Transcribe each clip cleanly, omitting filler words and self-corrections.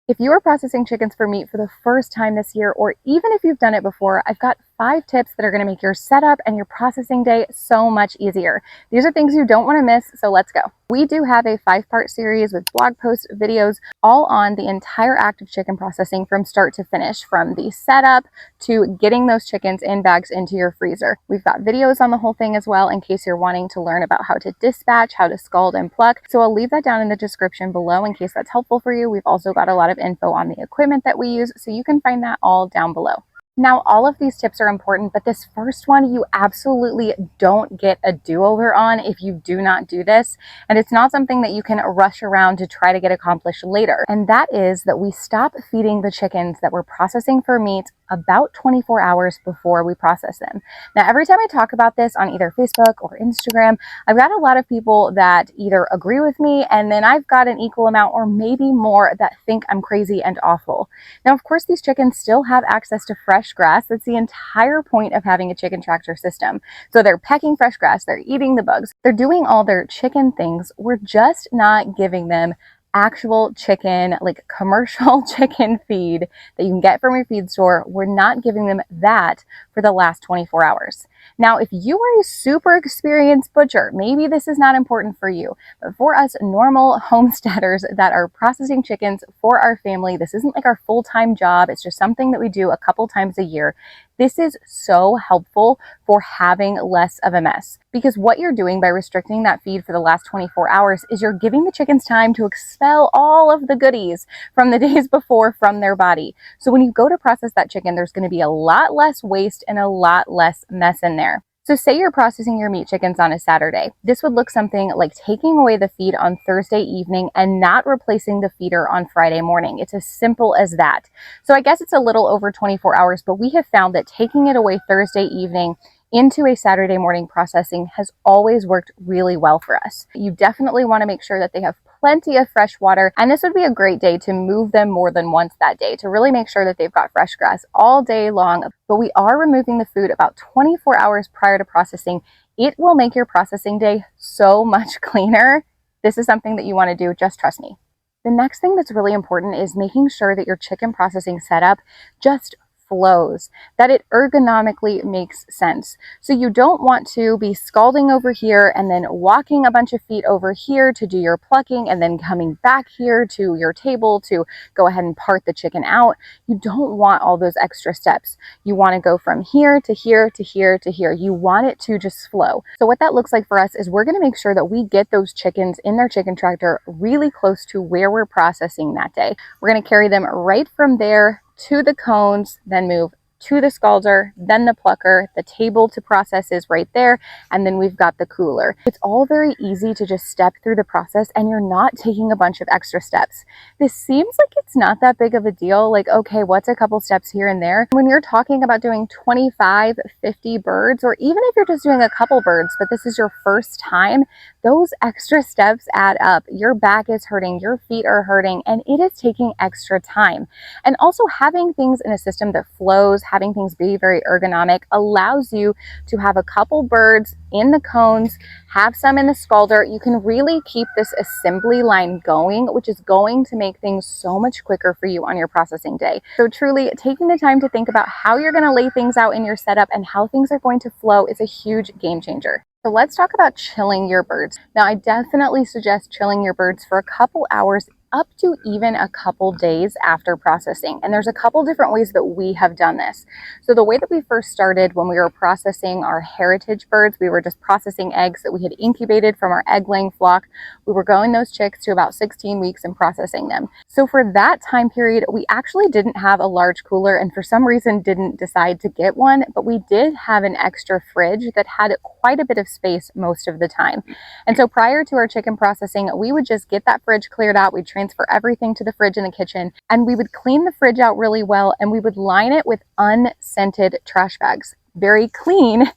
If you are processing chickens for meat for the first time this year, or even if you've done it before, I've got 5 tips that are going to make your setup and your processing day so much easier. These are things you don't want to miss, so let's go. We do have a 5-part series with blog posts, videos, all on the entire act of chicken processing from start to finish, from the setup to getting those chickens in bags into your freezer. We've got videos on the whole thing as well in case you're wanting to learn about how to dispatch, how to scald and pluck. So I'll leave that down in the description below in case that's helpful for you. We've also got a lot of info on the equipment that we use, so you can find that all down below. Now, all of these tips are important, but this first one you absolutely don't get a do-over on if you do not do this. And it's not something that you can rush around to try to get accomplished later. And that is that we stop feeding the chickens that we're processing for meat about 24 hours before we process them. Now, every time I talk about this on either Facebook or Instagram, I've got a lot of people that either agree with me, and then I've got an equal amount or maybe more that think I'm crazy and awful. Now, of course, these chickens still have access to fresh grass. That's the entire point of having a chicken tractor system. So they're pecking fresh grass, they're eating the bugs, they're doing all their chicken things. We're just not giving them actual chicken, like commercial chicken feed that you can get from your feed store. We're not giving them that for the last 24 hours. Now, if you are a super experienced butcher, maybe this is not important for you, but for us normal homesteaders that are processing chickens for our family, this isn't like our full-time job. It's just something that we do a couple times a year. This is so helpful for having less of a mess, because what you're doing by restricting that feed for the last 24 hours is you're giving the chickens time to expel all of the goodies from the days before from their body. So when you go to process that chicken, there's going to be a lot less waste and a lot less mess in there. So say you're processing your meat chickens on a Saturday. This would look something like taking away the feed on Thursday evening and not replacing the feeder on Friday morning. It's as simple as that. So I guess it's a little over 24 hours, but we have found that taking it away Thursday evening into a Saturday morning processing has always worked really well for us. You definitely want to make sure that they have plenty of fresh water, and this would be a great day to move them more than once that day to really make sure that they've got fresh grass all day long. But we are removing the food about 24 hours prior to processing. It will make your processing day so much cleaner. This is something that you want to do, just trust me. The next thing that's really important is making sure that your chicken processing setup just flows, that it ergonomically makes sense. So you don't want to be scalding over here and then walking a bunch of feet over here to do your plucking and then coming back here to your table to go ahead and part the chicken out. You don't want all those extra steps. You want to go from here to here to here to here. You want it to just flow. So what that looks like for us is we're going to make sure that we get those chickens in their chicken tractor really close to where we're processing that day. We're going to carry them right from there to the cones, then move to the scalder, then the plucker. The table to process is right there, and then we've got the cooler. It's all very easy to just step through the process, and you're not taking a bunch of extra steps. This seems like it's not that big of a deal, like, okay, what's a couple steps here and there? When you're talking about doing 25, 50 birds, or even if you're just doing a couple birds, but this is your first time, those extra steps add up. Your back is hurting, your feet are hurting, and it is taking extra time. And also having things in a system that flows, having things be very ergonomic, allows you to have a couple birds in the cones, have some in the scalder. You can really keep this assembly line going, which is going to make things so much quicker for you on your processing day. So truly taking the time to think about how you're going to lay things out in your setup and how things are going to flow is a huge game changer. So let's talk about chilling your birds. Now, I definitely suggest chilling your birds for a couple hours, up to even a couple days after processing. And there's a couple different ways that we have done this. So the way that we first started when we were processing our heritage birds, we were just processing eggs that we had incubated from our egg laying flock. We were growing those chicks to about 16 weeks and processing them. So for that time period, we actually didn't have a large cooler, and for some reason didn't decide to get one, but we did have an extra fridge that had quite a bit of space most of the time. And so prior to our chicken processing, we would just get that fridge cleared out. We'd transfer everything to the fridge in the kitchen, and we would clean the fridge out really well, and we would line it with unscented trash bags. very clean,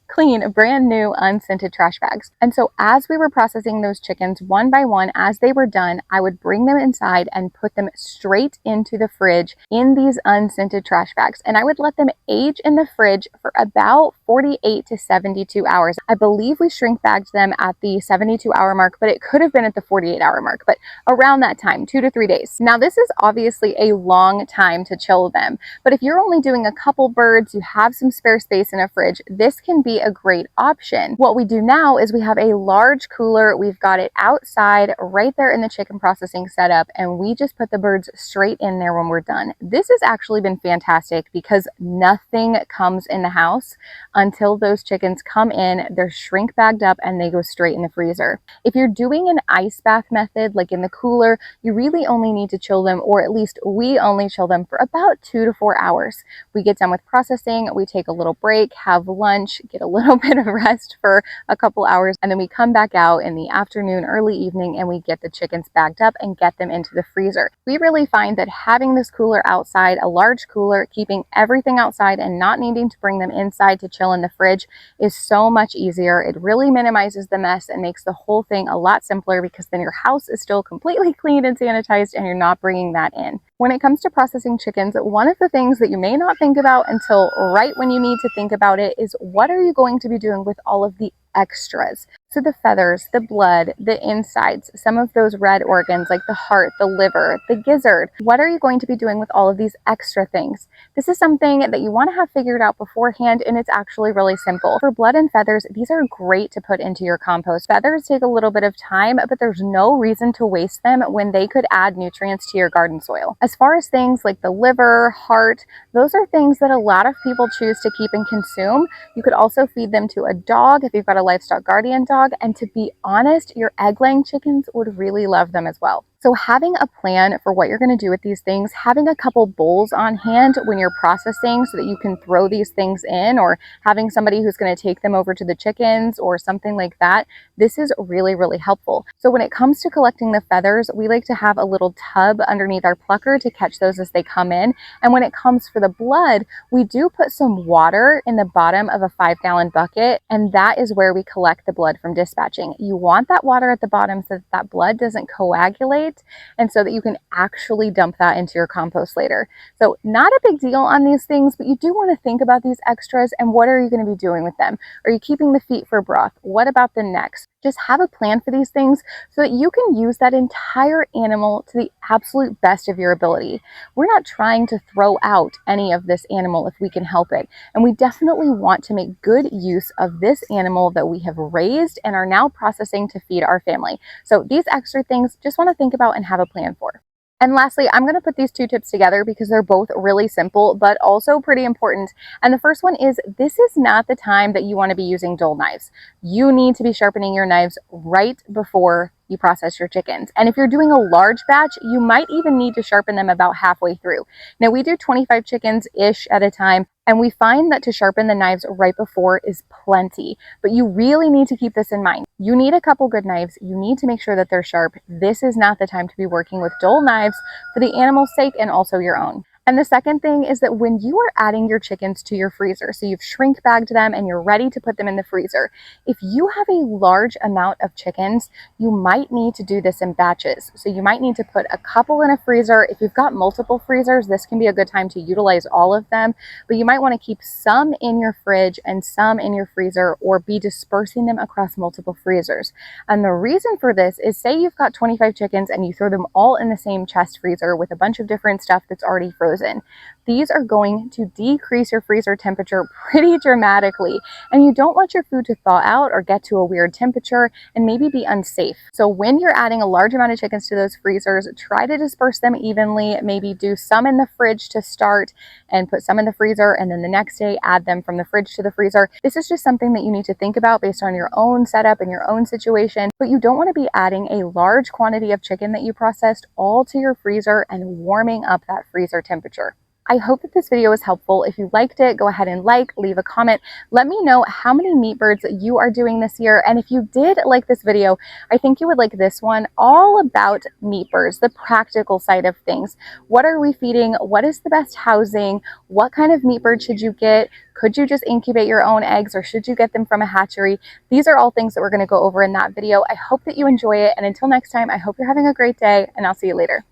brand new unscented trash bags. And so as we were processing those chickens one by one, as they were done, I would bring them inside and put them straight into the fridge in these unscented trash bags. And I would let them age in the fridge for about 48 to 72 hours. I believe we shrink bagged them at the 72-hour mark, but it could have been at the 48-hour mark, but around that time, 2 to 3 days. Now, this is obviously a long time to chill them, but if you're only doing a couple birds, you have some spare space in a fridge, this can be a great option. What we do now is we have a large cooler. We've got it outside right there in the chicken processing setup, and we just put the birds straight in there when we're done. This has actually been fantastic because nothing comes in the house until those chickens come in, they're shrink bagged up, and they go straight in the freezer. If you're doing an ice bath method, like in the cooler, you really only need to chill them, or at least we only chill them for about 2 to 4 hours. We get done with processing, we take a little break, have lunch, get a little bit of rest for a couple hours, and then we come back out in the afternoon, early evening, and we get the chickens bagged up and get them into the freezer. We really find that having this cooler outside, a large cooler, keeping everything outside and not needing to bring them inside to chill in the fridge is so much easier. It really minimizes the mess and makes the whole thing a lot simpler, because then your house is still completely clean and sanitized and you're not bringing that in. When it comes to processing chickens, one of the things that you may not think about until right when you need to think about it is, what are you going to be doing with all of the extras? So the feathers, the blood, the insides, some of those red organs like the heart, the liver, the gizzard. What are you going to be doing with all of these extra things? This is something that you want to have figured out beforehand, and it's actually really simple. For blood and feathers, these are great to put into your compost. Feathers take a little bit of time, but there's no reason to waste them when they could add nutrients to your garden soil. As far as things like the liver, heart, those are things that a lot of people choose to keep and consume. You could also feed them to a dog if you've got a livestock guardian dog. And to be honest, your egg-laying chickens would really love them as well. So having a plan for what you're going to do with these things, having a couple bowls on hand when you're processing so that you can throw these things in, or having somebody who's going to take them over to the chickens or something like that, this is really, really helpful. So when it comes to collecting the feathers, we like to have a little tub underneath our plucker to catch those as they come in. And when it comes for the blood, we do put some water in the bottom of a 5-gallon bucket, and that is where we collect the blood from dispatching. You want that water at the bottom so that blood doesn't coagulate, and so that you can actually dump that into your compost later. So not a big deal on these things, but you do want to think about these extras and what are you going to be doing with them? Are you keeping the feet for broth? What about the necks? Just have a plan for these things so that you can use that entire animal to the absolute best of your ability. We're not trying to throw out any of this animal if we can help it. And we definitely want to make good use of this animal that we have raised and are now processing to feed our family. So these extra things, just want to think about and have a plan for. And lastly, I'm going to put these two tips together because they're both really simple, but also pretty important. And the first one is, this is not the time that you want to be using dull knives. You need to be sharpening your knives right before you process your chickens. And if you're doing a large batch, you might even need to sharpen them about halfway through. Now, we do 25 chickens-ish at a time, and we find that to sharpen the knives right before is plenty. But you really need to keep this in mind. You need a couple good knives. You need to make sure that they're sharp. This is not the time to be working with dull knives for the animal's sake and also your own. And the second thing is that when you are adding your chickens to your freezer, so you've shrink bagged them and you're ready to put them in the freezer, if you have a large amount of chickens, you might need to do this in batches. So you might need to put a couple in a freezer. If you've got multiple freezers, this can be a good time to utilize all of them, but you might want to keep some in your fridge and some in your freezer, or be dispersing them across multiple freezers. And the reason for this is, say you've got 25 chickens and you throw them all in the same chest freezer with a bunch of different stuff that's already frozen. These are going to decrease your freezer temperature pretty dramatically, and you don't want your food to thaw out or get to a weird temperature and maybe be unsafe. So when you're adding a large amount of chickens to those freezers, try to disperse them evenly. Maybe do some in the fridge to start and put some in the freezer, and then the next day add them from the fridge to the freezer. This is just something that you need to think about based on your own setup and your own situation, but you don't want to be adding a large quantity of chicken that you processed all to your freezer and warming up that freezer temperature. I hope that this video was helpful. If you liked it, go ahead and leave a comment. Let me know how many meat birds you are doing this year. And if you did like this video, I think you would like this one, all about meat birds, the practical side of things. What are we feeding? What is the best housing? What kind of meat bird should you get? Could you just incubate your own eggs, or should you get them from a hatchery? These are all things that we're going to go over in that video. I hope that you enjoy it. And until next time, I hope you're having a great day, and I'll see you later.